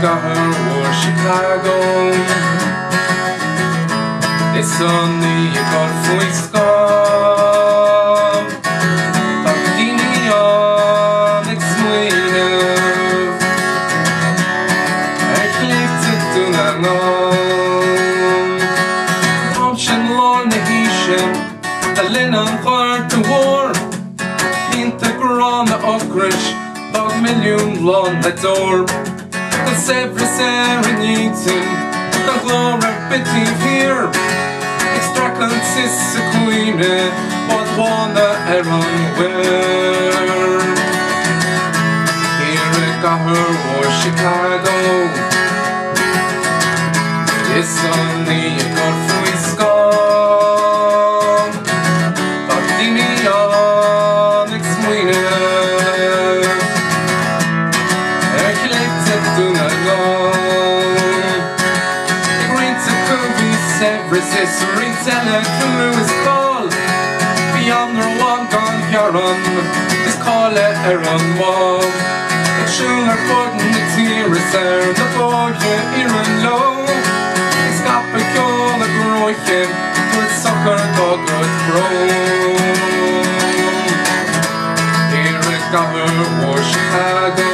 Cathair Mhór Chicago. It's only a god for its scum. Tardini on its winner. I clicked it to the known. Option Lord Nahishan. The Lennon Heart to War. Integral the Okrish. Bog million lawn the door. The Sevra Serenity. The glory bitty here. Extracan Sissa Queen. But one the Eoin wear. Here at Cathair Mhór Chicago. It's only a god for his skull. Tardini on its winner. Collected to the goal. The green to Kobe's every ring teller to his call. Beyond the one gone Huron, this call at Eoin wall. The sugar putting the tears there, the boy Eoin low. It's got the call the growing, with soccer dog would grow. Here at Cathair Mhór Chicago.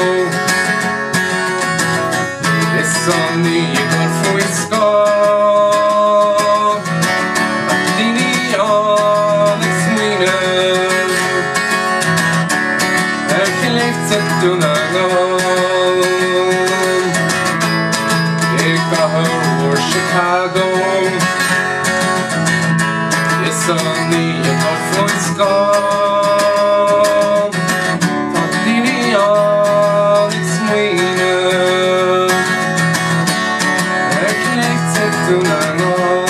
It's only a god for its skull. Tardini on its winner. They're collected to the goal. Cathair Mhór Chicago. It's only a god for its skull. Tardini on its winner. To the Lord.